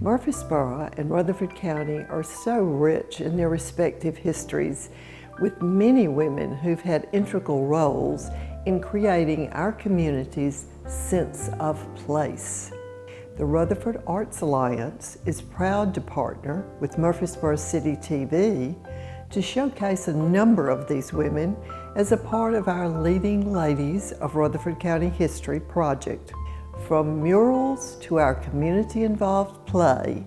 Murfreesboro and Rutherford County are so rich in their respective histories, with many women who've had integral roles in creating our community's sense of place. The Rutherford Arts Alliance is proud to partner with Murfreesboro City TV to showcase a number of these women as a part of our Leading Ladies of Rutherford County History project. From murals to our community-involved play,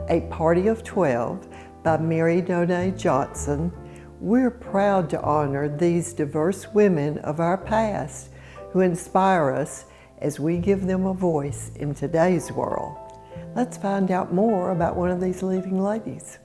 A Party of 12 by Mary Donay Johnson, we're proud to honor these diverse women of our past who inspire us as we give them a voice in today's world. Let's find out more about one of these leading ladies.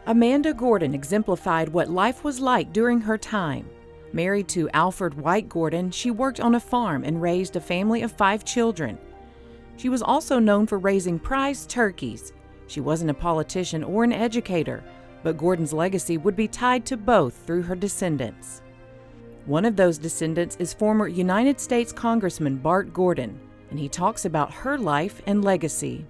Amanda Gordon exemplified what life was like during her time. Married to Alfred White Gordon, she worked on a farm and raised a family of 5 children. She was also known for raising prize turkeys. She wasn't a politician or an educator, but Gordon's legacy would be tied to both through her descendants. One of those descendants is former United States Congressman Bart Gordon, and he talks about her life and legacy.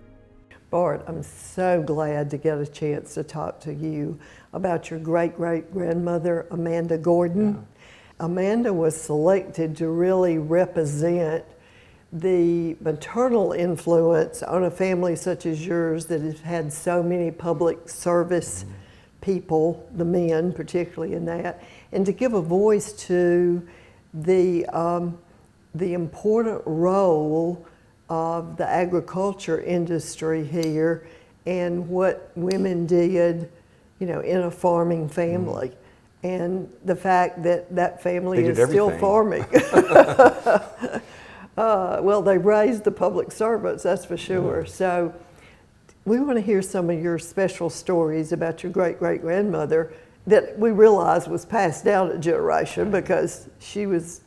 Bart, I'm so glad to get a chance to talk to you about your great-great-grandmother, Amanda Gordon. Yeah. Amanda was selected to really represent the maternal influence on a family such as yours that has had so many public service people, the men particularly in that, and to give a voice to the important role of the agriculture industry here and what women did, you know, in a farming family. And the fact that that family is still farming. Well, they raised the public servants, that's for sure. So we want to hear some of your special stories about your great-great-grandmother that we realize was passed down a generation because she was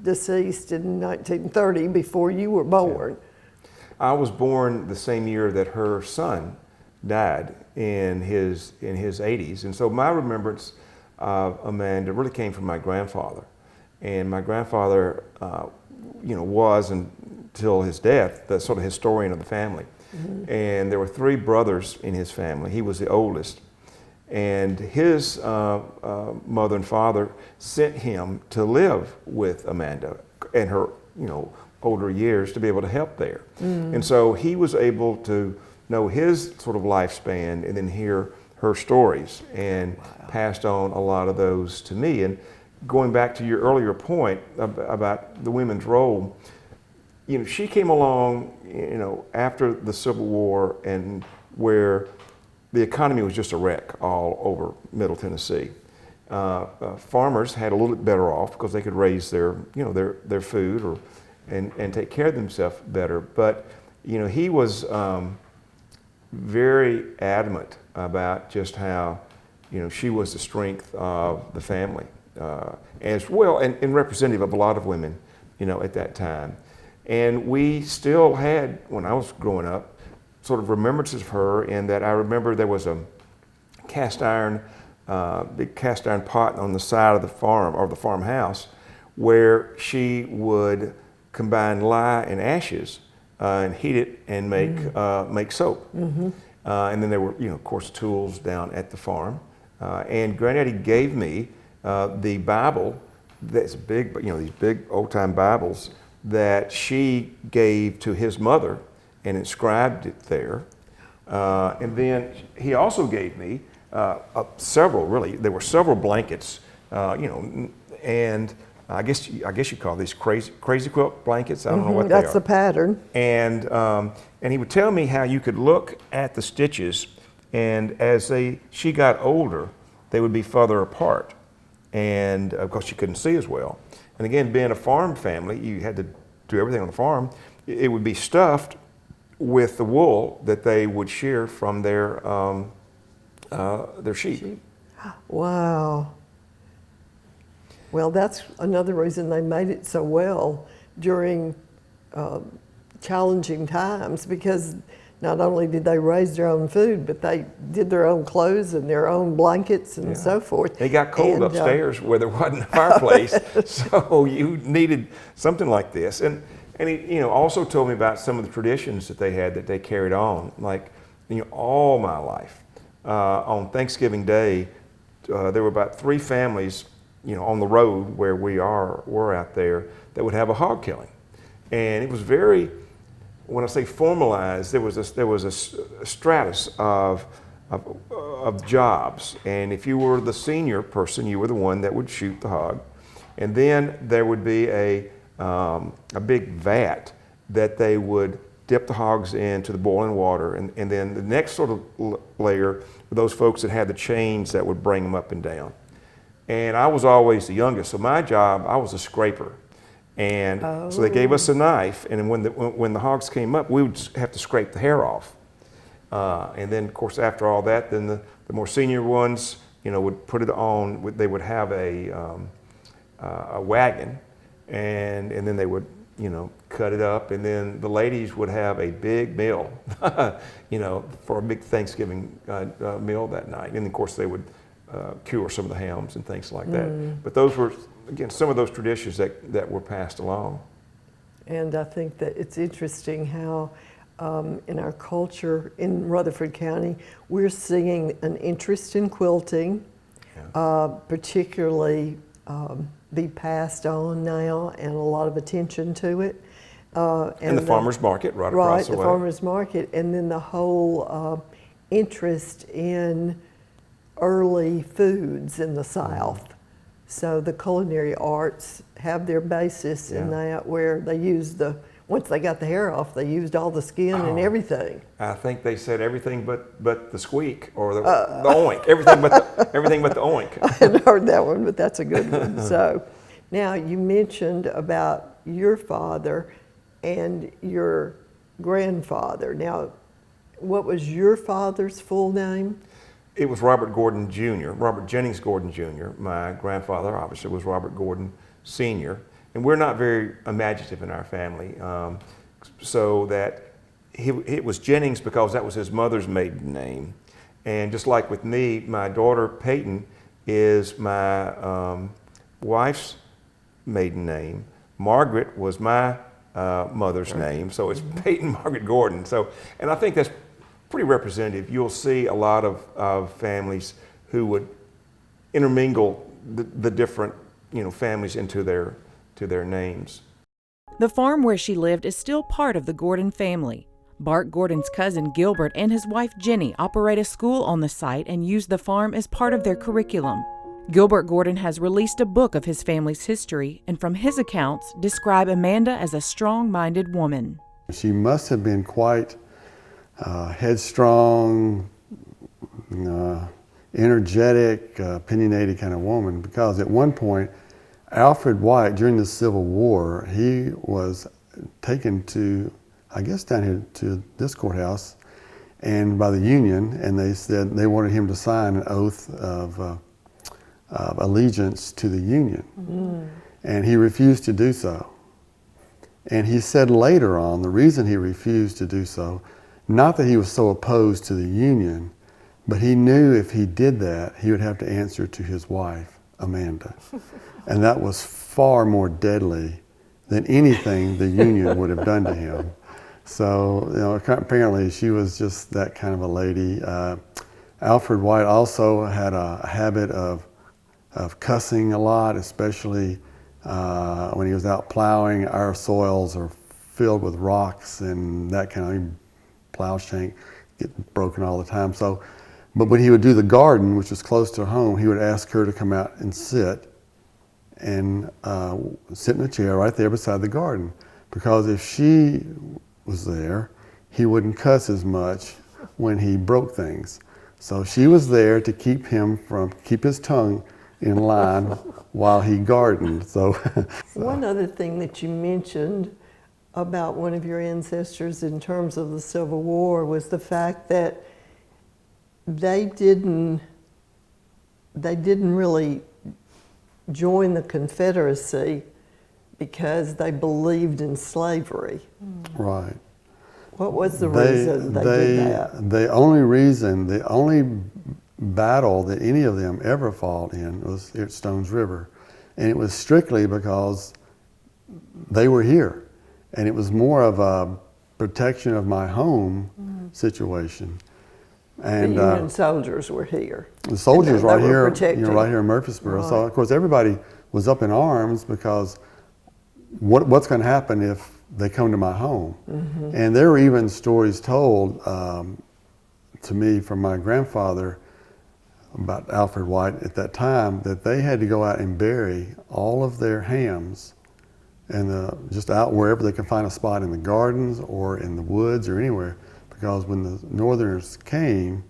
deceased in 1930 before you were born. Yeah. I was born the same year that her son died in his 80s, and so my remembrance of Amanda really came from my grandfather. And my grandfather, was until his death the sort of historian of the family. Mm-hmm. And there were 3 brothers in his family. He was the oldest. And his mother and father sent him to live with Amanda in her, older years to be able to help there. Mm. And so he was able to know his sort of lifespan and then hear her stories and passed on a lot of those to me. And going back to your earlier point about the women's role, she came along, after the Civil War and where the economy was just a wreck all over Middle Tennessee. Farmers had a little bit better off because they could raise their food and take care of themselves better. But he was very adamant about just how she was the strength of the family as well, and representative of a lot of women at that time. And we still had, when I was growing up, sort of remembrances of her, in that I remember there was a big cast iron pot on the side of the farm or the farmhouse where she would combine lye and ashes and heat it and make soap. Mm-hmm. And then there were, of course, tools down at the farm. And Granddaddy gave me the Bible, that's big, these big old-time Bibles that she gave to his mother and inscribed it there. And then he also gave me there were several blankets, and I guess you call these crazy quilt blankets. I don't know what they are. That's the pattern. And he would tell me how you could look at the stitches, and as she got older, they would be further apart, and of course she couldn't see as well. And again, being a farm family, you had to do everything on the farm. It would be stuffed with the wool that they would shear from their sheep. Wow. Well, that's another reason they made it so well during challenging times, because not only did they raise their own food, but they did their own clothes and their own blankets and so forth. It got cold upstairs where there wasn't a fireplace, so you needed something like this. And he, also told me about some of the traditions that they had that they carried on. Like, all my life, on Thanksgiving Day, there were about 3 families, on the road where we're out there, that would have a hog killing. And it was very, when I say formalized, there was a stratus of jobs. And if you were the senior person, you were the one that would shoot the hog. And then there would be a big vat that they would dip the hogs into the boiling water. And then the next sort of layer were those folks that had the chains that would bring them up and down. And I was always the youngest, so my job, I was a scraper. And so they gave us a knife, and when the hogs came up, we would have to scrape the hair off. And then, of course, after all that, then the more senior ones, would put it on. They would have a wagon, and then they would, cut it up, and then the ladies would have a big meal, for a big Thanksgiving meal that night. And of course, they would cure some of the hams and things like that. But those were, again, some of those traditions that were passed along. And I think that it's interesting how in our culture in Rutherford County, we're seeing an interest in quilting, particularly be passed on now, and a lot of attention to it. And the farmer's market right across the way. Right, the farmer's market, and then the whole interest in early foods in the South. So the culinary arts have their basis in that, where they use once they got the hair off, they used all the skin and everything. I think they said everything but the squeak or the oink, everything but the oink. I hadn't heard that one, but that's a good one. So now you mentioned about your father and your grandfather. Now, what was your father's full name? It was Robert Gordon Jr., Robert Jennings Gordon Jr. My grandfather, obviously, was Robert Gordon Sr. And we're not very imaginative in our family, so that it was Jennings because that was his mother's maiden name. And just like with me, my daughter Peyton is my wife's maiden name. Margaret was my mother's name, so it's Peyton Margaret Gordon. So, and I think that's pretty representative. You'll see a lot of families who would intermingle the different families into their names. The farm where she lived is still part of the Gordon family. Bart Gordon's cousin Gilbert and his wife Jenny operate a school on the site and use the farm as part of their curriculum. Gilbert Gordon has released a book of his family's history, and from his accounts describe Amanda as a strong-minded woman. She must have been quite headstrong, energetic, opinionated kind of woman, because at one point, Alfred White, during the Civil War, he was taken to, I guess, down here to this courthouse, and by the Union, and they said they wanted him to sign an oath of allegiance to the Union, and he refused to do so. And he said later on, the reason he refused to do so, not that he was so opposed to the Union, but he knew if he did that, he would have to answer to his wife, Amanda. And that was far more deadly than anything the Union would have done to him. So, apparently she was just that kind of a lady. Alfred White also had a habit of cussing a lot, especially when he was out plowing. Our soils are filled with rocks and that kind of plow shank get broken all the time. So, but when he would do the garden, which was close to home, he would ask her to come out and sit in a chair right there beside the garden, because if she was there, he wouldn't cuss as much when he broke things. So she was there to keep his tongue in line while he gardened. So one other thing that you mentioned about one of your ancestors in terms of the Civil War was the fact that they didn't really join the Confederacy because they believed in slavery. Right. What was the reason they did that? The only battle that any of them ever fought in was at Stones River. And it was strictly because they were here. And it was more of a protection of my home situation. And the Union soldiers were here. The soldiers right here, right here in Murfreesboro. Right. So of course everybody was up in arms because what's going to happen if they come to my home? And there were even stories told to me from my grandfather about Alfred White at that time, that they had to go out and bury all of their hams and just out wherever they could find a spot in the gardens or in the woods or anywhere, because when the Northerners came,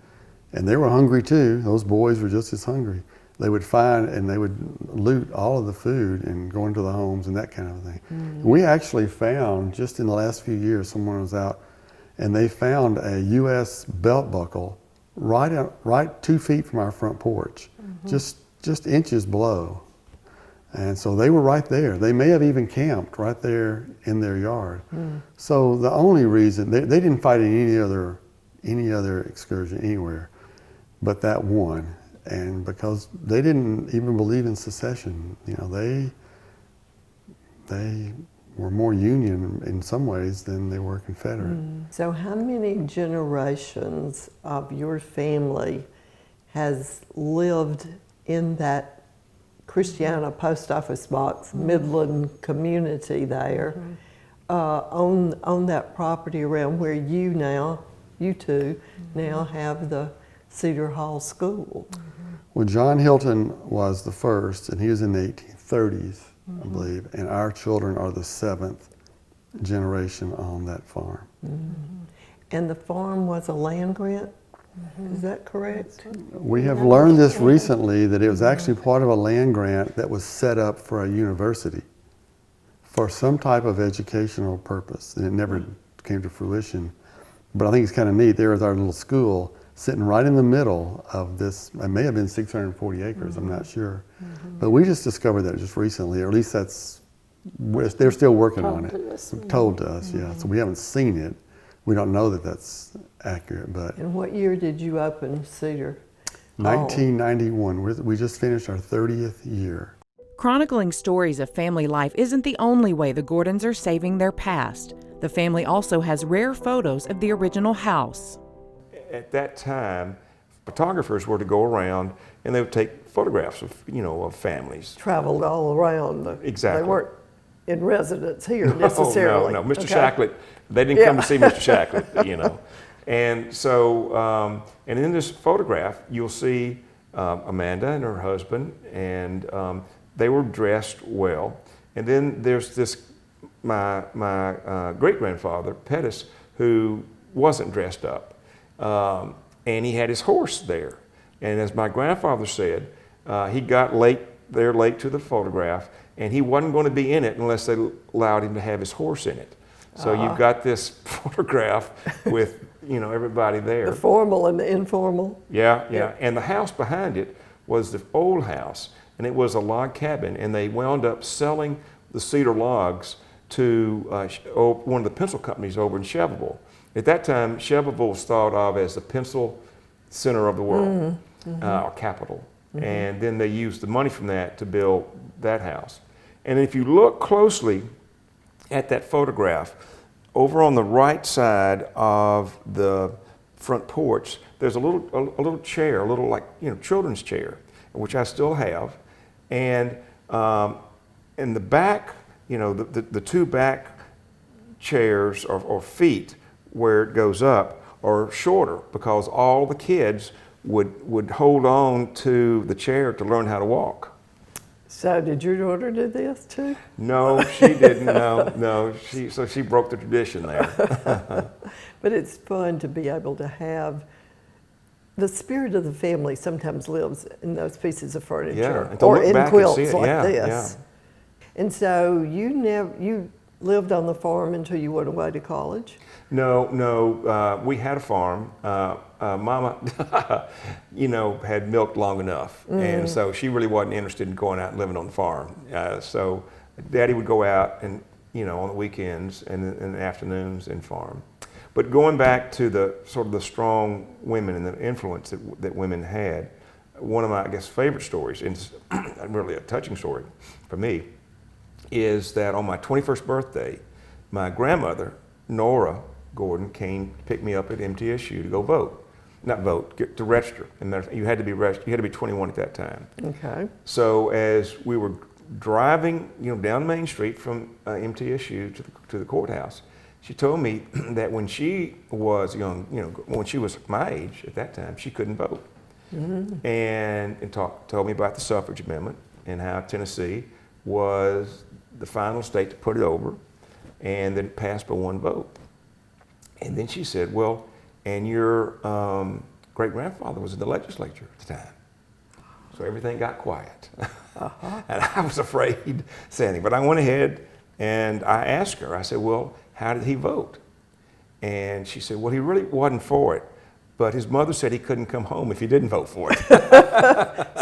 and they were hungry too, those boys were just as hungry, they would find and they would loot all of the food and go into the homes and that kind of thing. We actually found, just in the last few years, someone was out and they found a U.S. belt buckle right 2 feet from our front porch, just inches below. And so they were right there. They may have even camped right there in their yard. So the only reason, they didn't fight in any other excursion anywhere but that one. And because they didn't even believe in secession, they were more Union in some ways than they were Confederate. So how many generations of your family has lived in that Christiana post office box, Midland community there, on that property around where you two now have the Cedar Hall School? Well, John Hilton was the first, and he was in the 1830s, I believe, and our children are the 7th generation on that farm. And the farm was a land grant? Is that correct? We have learned this recently, that it was actually part of a land grant that was set up for a university for some type of educational purpose, and it never came to fruition. But I think it's kind of neat. There is our little school sitting right in the middle of this. It may have been 640 acres, I'm not sure. But we just discovered that just recently, or at least they're still working on it. Told to us, yeah. So we haven't seen it. We don't know that that's accurate, but. And what year did you open Cedar? 1991. We just finished our 30th year. Chronicling stories of family life isn't the only way the Gordons are saving their past. The family also has rare photos of the original house. At that time, photographers were to go around and they would take photographs of, of families. Traveled all around. Exactly. They weren't in residence here necessarily. No. Mr. Shacklet, they didn't come to see Mr. Shacklet, And so, and in this photograph, you'll see Amanda and her husband, and they were dressed well. And then there's this, my great-grandfather, Pettis, who wasn't dressed up. And he had his horse there. And as my grandfather said, he got late to the photograph, and he wasn't going to be in it unless they allowed him to have his horse in it. So you've got this photograph with, everybody there. The formal and the informal. Yeah. And the house behind it was the old house, and it was a log cabin, and they wound up selling the cedar logs to one of the pencil companies over in Shelbyville. At that time, Shelbyville was thought of as the pencil center of the world, or capital. And then they used the money from that to build that house. And if you look closely at that photograph, over on the right side of the front porch, there's a little chair, a little children's chair, which I still have. And in the back, the two back chairs or feet where it goes up are shorter, because all the kids would hold on to the chair to learn how to walk. So did your daughter do this too? No, she didn't. No. She broke the tradition there. But it's fun to be able to have the spirit of the family. Sometimes lives in those pieces of furniture, or in quilts like this. And so you lived on the farm until you went away to college? No. We had a farm. Mama, had milked long enough, and so she really wasn't interested in going out and living on the farm. So Daddy would go out and, on the weekends and in the afternoons and farm. But going back to the sort of the strong women and the influence that women had, one of my, I guess, favorite stories, and it's really a touching story for me, is that on my 21st birthday, my grandmother, Nora Gordon, came to pick me up at MTSU to go vote. Not vote, to register. And you had to be registered. You had to be 21 at that time. Okay. So as we were driving, down Main Street from MTSU to the courthouse, she told me that when she was young, when she was my age at that time, she couldn't vote. Mm-hmm. And told me about the suffrage amendment and how Tennessee was the final state to put it over, and then it passed by one vote. And then she said, well, and your great-grandfather was in the legislature at the time. So everything got quiet. Uh-huh. And I was afraid saying, but I went ahead and I asked her, I said, well, how did he vote? And she said, well, he really wasn't for it, but his mother said he couldn't come home if he didn't vote for it.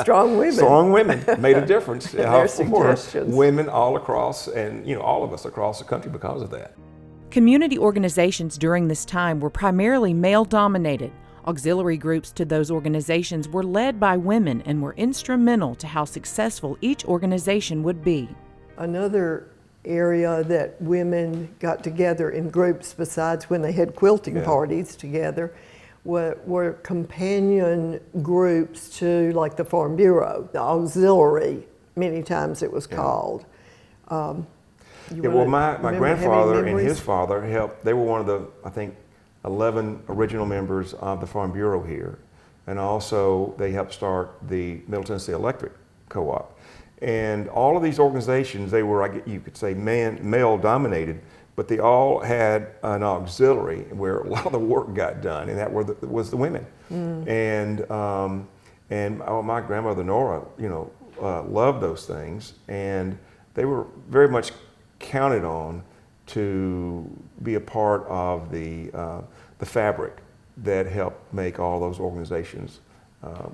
Strong women. Strong women made a difference Their for suggestions. women all across, and all of us across the country because of that. Community organizations during this time were primarily male-dominated. Auxiliary groups to those organizations were led by women and were instrumental to how successful each organization would be. Another area that women got together in groups besides when they had quilting parties together were companion groups to, like, the Farm Bureau, the auxiliary, many times it was called. Well, my grandfather and his father helped. They were one of the, I think, 11 original members of the Farm Bureau here. And also they helped start the Middle Tennessee Electric Co-op. And all of these organizations, they were, you could say, male dominated, but they all had an auxiliary where a lot of the work got done, and that was the women. Mm. And my grandmother Nora, loved those things, and they were very much counted on to be a part of the fabric that helped make all those organizations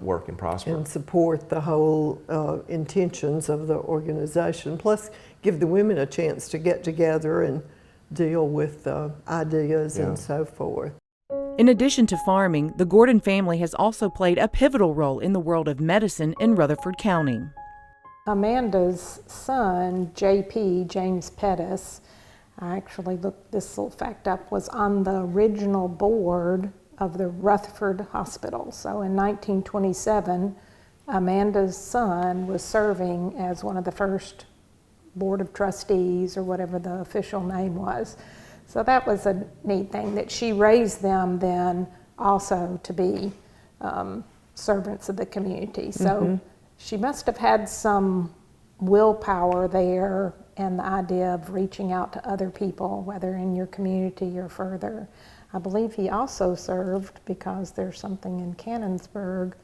work and prosper. And support the whole intentions of the organization, plus give the women a chance to get together and deal with ideas and so forth. In addition to farming, the Gordon family has also played a pivotal role in the world of medicine in Rutherford County. Amanda's son, JP, James Pettis, I actually looked this little fact up, was on the original board of the Rutherford Hospital. So in 1927, Amanda's son was serving as one of the first board of trustees, or whatever the official name was. So that was a neat thing, that she raised them then also to be servants of the community. So she must have had some willpower there, and the idea of reaching out to other people, whether in your community or further. I believe he also served, because there's something in Cannonsburg,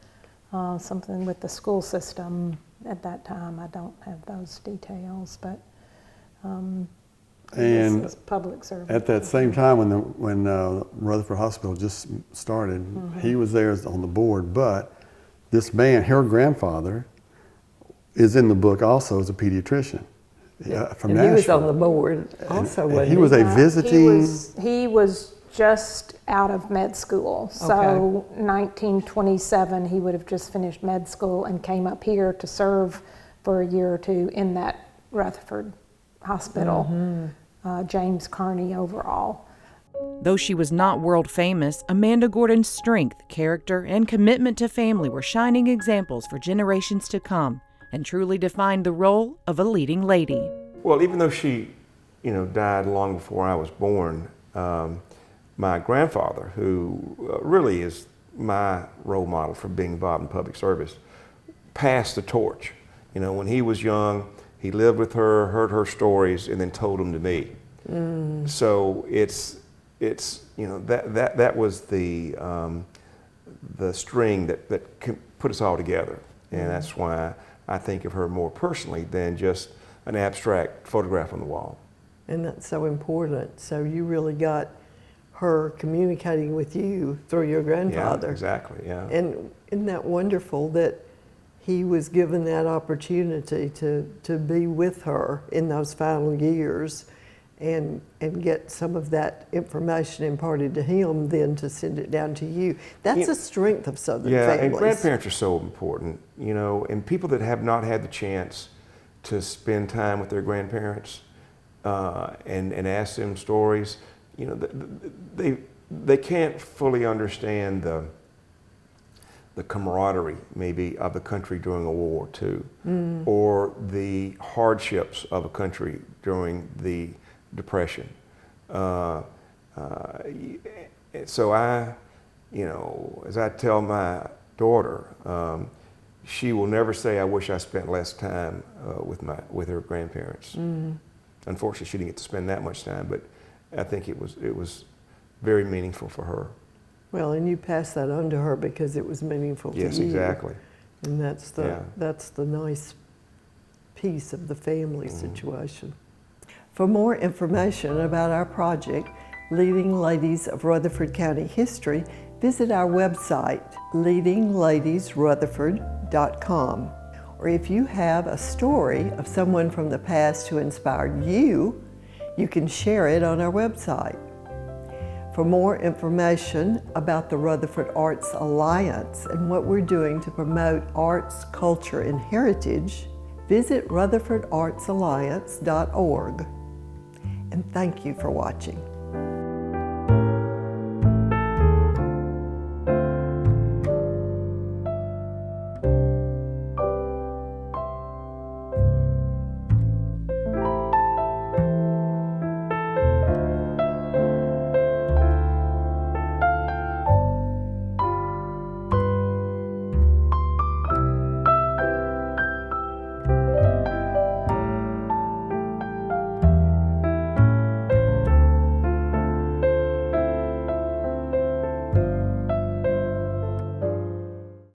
something with the school system at that time. I don't have those details, but and public service. At that same time, when Rutherford Hospital just started, he was there on the board. But this man, her grandfather, is in the book also as a pediatrician from and Nashville. He was on the board also, wasn't he? He was a visiting. He was just out of med school. So 1927, he would have just finished med school and came up here to serve for a year or two in that Rutherford Hospital, James Kearney overall. Though she was not world famous, Amanda Gordon's strength, character, and commitment to family were shining examples for generations to come, and truly defined the role of a leading lady. Well, even though she, died long before I was born, my grandfather, who really is my role model for being involved in public service, passed the torch. When he was young, he lived with her, heard her stories, and then told them to me. So it's that was the string that put us all together, and that's why I think of her more personally than just an abstract photograph on the wall. And that's so important. So you really got her communicating with you through your grandfather. Yeah, exactly, yeah. And isn't that wonderful that he was given that opportunity to be with her in those final years and get some of that information imparted to him, then to send it down to you. That's a strength of Southern families. And grandparents are so important, you know, and people that have not had the chance to spend time with their grandparents and ask them stories, you know, they can't fully understand the camaraderie maybe of the country during a World War II, or the hardships of a country during the Depression. So you know, as I tell my daughter, she will never say, "I wish I spent less time with her grandparents." Unfortunately, she didn't get to spend that much time, but I think it was very meaningful for her. Well, and you pass that on to her because it was meaningful to you. Yes, exactly. And that's the nice piece of the family situation. For more information about our project, Leading Ladies of Rutherford County History, visit our website, leadingladiesrutherford.com. Or if you have a story of someone from the past who inspired you, you can share it on our website. For more information about the Rutherford Arts Alliance and what we're doing to promote arts, culture, and heritage, visit rutherfordartsalliance.org. And thank you for watching.